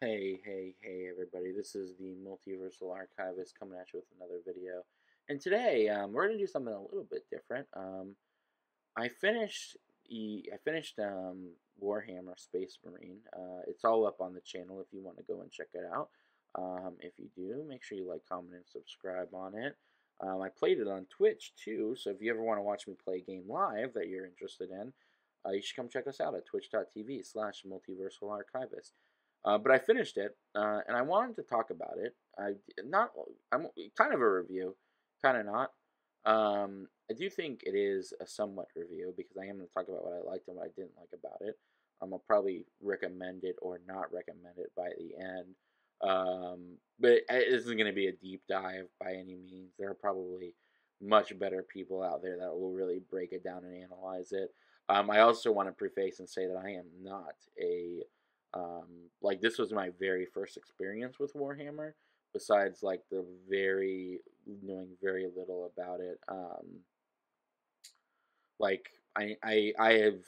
Hey, everybody. This is the Multiversal Archivist coming at you with another video. And today, we're going to do something a little bit different. I finished Warhammer Space Marine. It's all up on the channel if you want to go and check it out. If you do, make sure you like, comment, and subscribe on it. I played it on Twitch too, so if you ever want to watch me play a game live that you're interested in, you should come check us out at twitch.tv/multiversalarchivist. But I finished it, and I wanted to talk about it. I'm kind of a review, kind of not. I do think it is a somewhat review because I am going to talk about what I liked and what I didn't like about it. I'll probably recommend it or not recommend it by the end. But it isn't going to be a deep dive by any means. There are probably much better people out there that will really break it down and analyze it. I also want to preface and say that I am not a like this was my very first experience with Warhammer. Besides, like the very knowing very little about it. Like I have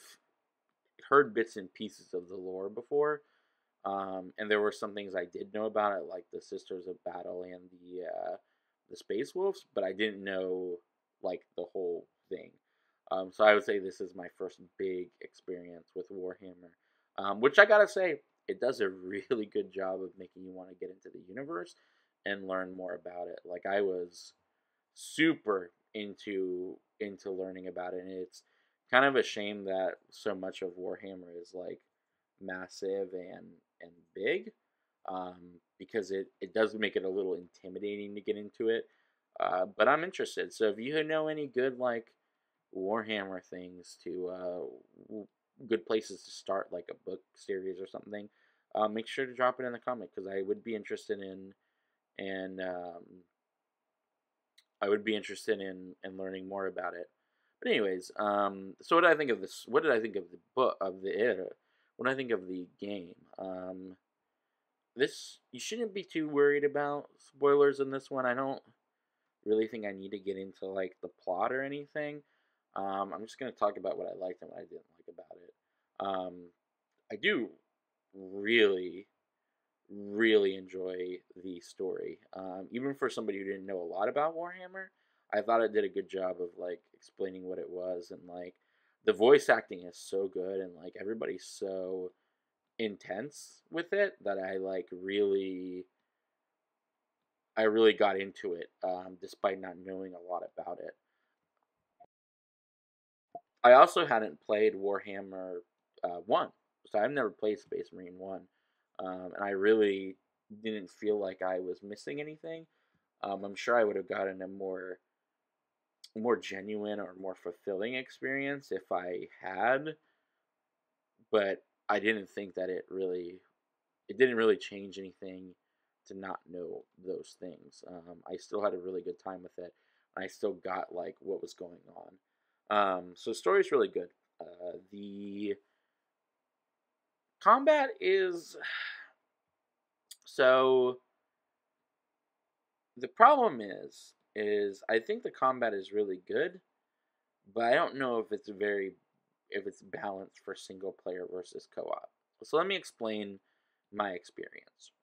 heard bits and pieces of the lore before, and there were some things I did know about it, like the Sisters of Battle and the Space Wolves, but I didn't know like the whole thing. So I would say this is my first big experience with Warhammer, which I gotta say it does a really good job of making you want to get into the universe and learn more about it. Like I was super into learning about it, and it's kind of a shame that so much of Warhammer is like massive and big, because it does make it a little intimidating to get into it. But I'm interested. So if you know any good like Warhammer things good places to start, like a book series or something, make sure to drop it in the comment because I would be interested in and I would be interested in learning more about it. But anyways, so what did I think of this? What did I think of the book of the what did I think of the game? This you shouldn't be too worried about spoilers in this one. I don't really think I need to get into like the plot or anything. I'm just gonna talk about what I liked and what I didn't like about it. I do really, really enjoy the story. Even for somebody who didn't know a lot about Warhammer, I thought it did a good job of like explaining what it was, and like the voice acting is so good, and like everybody's so intense with it that I really got into it, despite not knowing a lot about it. I also hadn't played Warhammer 1, so I've never played Space Marine 1, and I really didn't feel like I was missing anything. I'm sure I would have gotten a more genuine or more fulfilling experience if I had, but I didn't think that it didn't really change anything to not know those things. I still had a really good time with it. I still got like what was going on. So the story's really good. The combat is so. The problem is I think the combat is really good, but I don't know if it's balanced for single player versus co-op. So let me explain my experience.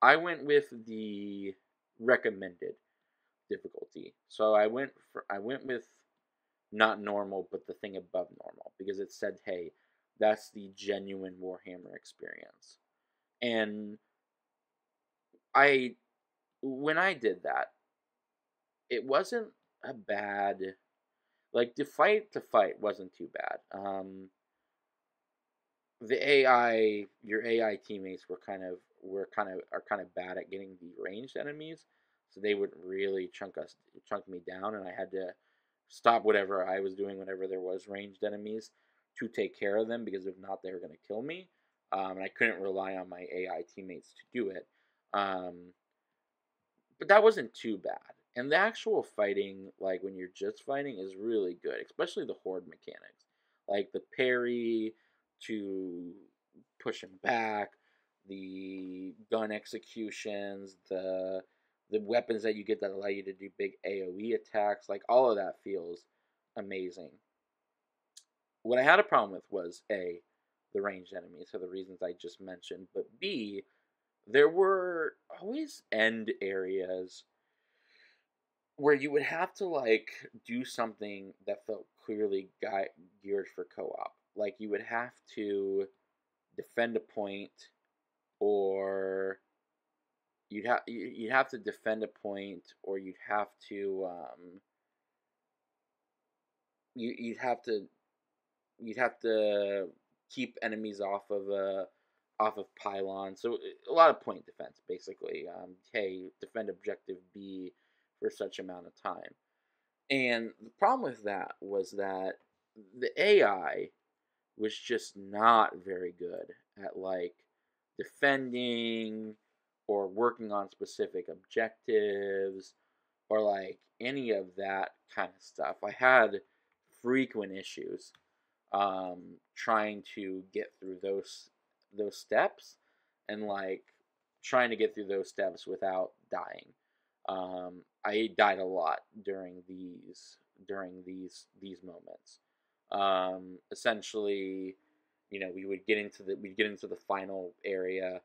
I went with the recommended difficulty. So I went with not normal, but the thing above normal because it said, "Hey, that's the genuine Warhammer experience." And I when I did that, it wasn't a bad like to fight wasn't too bad. The your AI teammates are kind of bad at getting the ranged enemies, so they would really chunk me down, and I had to stop whatever I was doing whenever there was ranged enemies to take care of them because if not, they were going to kill me. And I couldn't rely on my AI teammates to do it. But that wasn't too bad. And the actual fighting, like when you're just fighting, is really good, especially the horde mechanics, like the parry to push him back, the gun executions, the weapons that you get that allow you to do big AOE attacks, like all of that feels amazing. What I had a problem with was the ranged enemies for the reasons I just mentioned. But B, there were always end areas where you would have to like do something that felt clearly geared for co-op. Like you would have to defend a point, or you'd have to defend a point, or you'd have to you'd have to keep enemies off of pylons. So a lot of point defense, basically. Hey, defend objective B for such amount of time. And the problem with that was that the AI was just not very good at like defending or working on specific objectives or like any of that kind of stuff. I had frequent issues trying to get through those steps, and like trying to get through those steps without dying. I died a lot during these moments. Essentially, we'd get into the final area.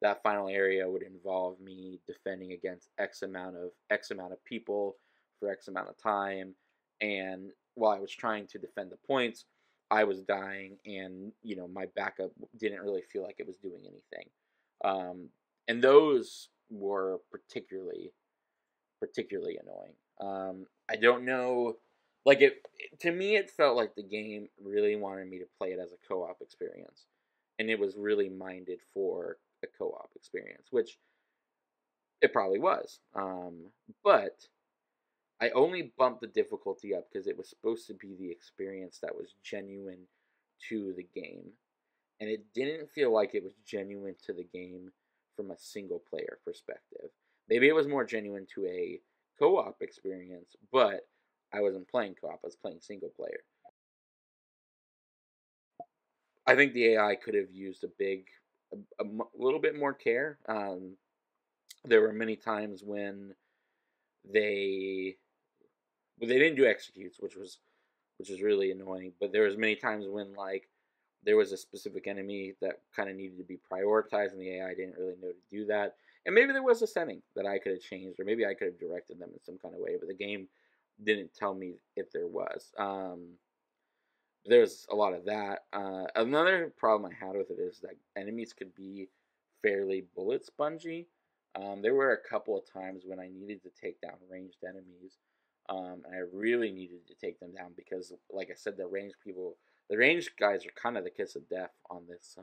That final area would involve me defending against X amount of people for X amount of time, and while I was trying to defend the points, I was dying, and my backup didn't really feel like it was doing anything. And those were particularly annoying. I don't know, like to me it felt like the game really wanted me to play it as a co-op experience, and it was really minded for a co-op experience, which it probably was. But I only bumped the difficulty up because it was supposed to be the experience that was genuine to the game, and it didn't feel like it was genuine to the game from a single player perspective. Maybe it was more genuine to a co-op experience, but I wasn't playing co-op, I was playing single player. I think the AI could have used a little bit more care. There were many times when they they didn't do executes, which was really annoying. But there was many times when like there was a specific enemy that kind of needed to be prioritized, and the AI didn't really know to do that. And maybe there was a setting that I could have changed, or maybe I could have directed them in some kind of way, but the game didn't tell me if there was. There's a lot of that. Another problem I had with it is that enemies could be fairly bullet spongy. There were a couple of times when I needed to take down ranged enemies, and I really needed to take them down because, like I said, the ranged guys are kind of the kiss of death on this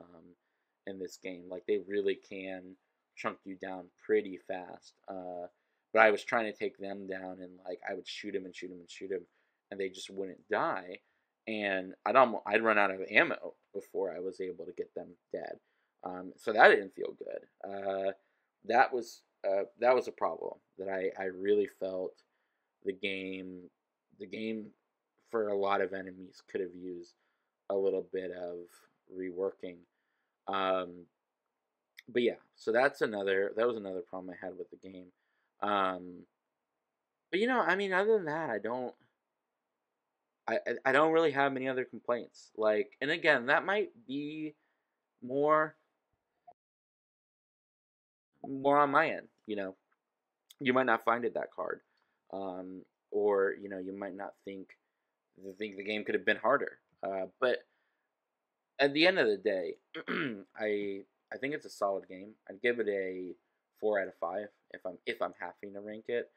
in this game. Like they really can chunk you down pretty fast. But I was trying to take them down, and like I would shoot him and shoot him and shoot him, and they just wouldn't die. And I'd run out of ammo before I was able to get them dead. So that didn't feel good. That was a problem that I really felt the game the game for a lot of enemies could have used a little bit of reworking. Um, but yeah, so that was another problem I had with the game. Um, but I mean, other than that, I don't really have many other complaints. Like, and again, that might be more on my end. You might not find it that hard, or you might not think the game could have been harder. But at the end of the day, I think it's a solid game. I'd give it a 4 out of 5 if I'm having to rank it,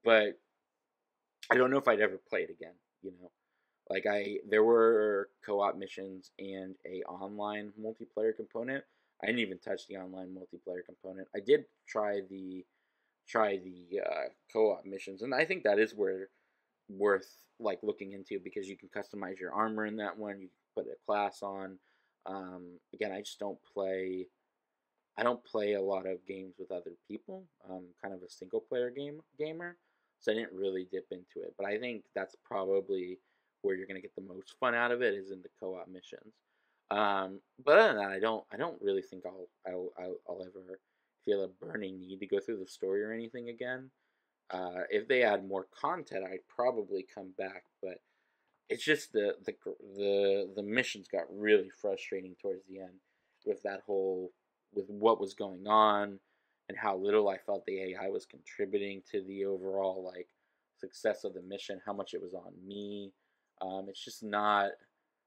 but I don't know if I'd ever play it again. Like there were co-op missions and a online multiplayer component. I didn't even touch the online multiplayer component. I did try the co-op missions, and I think that is worth like looking into because you can customize your armor in that one. You can put a class on. Again, I don't play a lot of games with other people. I'm kind of a single player gamer, so I didn't really dip into it. But I think that's probably where you're gonna get the most fun out of it is in the co-op missions. But other than that, I don't really think I'll ever feel a burning need to go through the story or anything again. If they add more content, I'd probably come back, but it's just the missions got really frustrating towards the end with that whole with what was going on and how little I felt the AI was contributing to the overall like success of the mission, how much it was on me. It's just not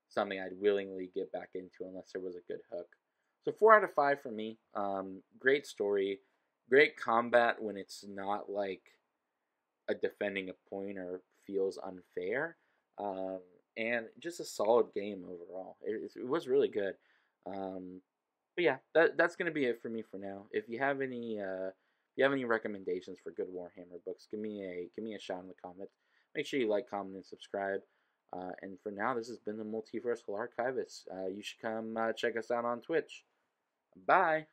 something I'd willingly get back into unless there was a good hook. So 4 out of 5 for me. Great story, great combat when it's not like a defending a point or feels unfair. Um, and just a solid game overall. It was really good. But yeah, that's gonna be it for me for now. If you have any recommendations for good Warhammer books, give me a shout in the comments. Make sure you like, comment, and subscribe. And for now, this has been the Multiversal Archivist. You should come check us out on Twitch. Bye.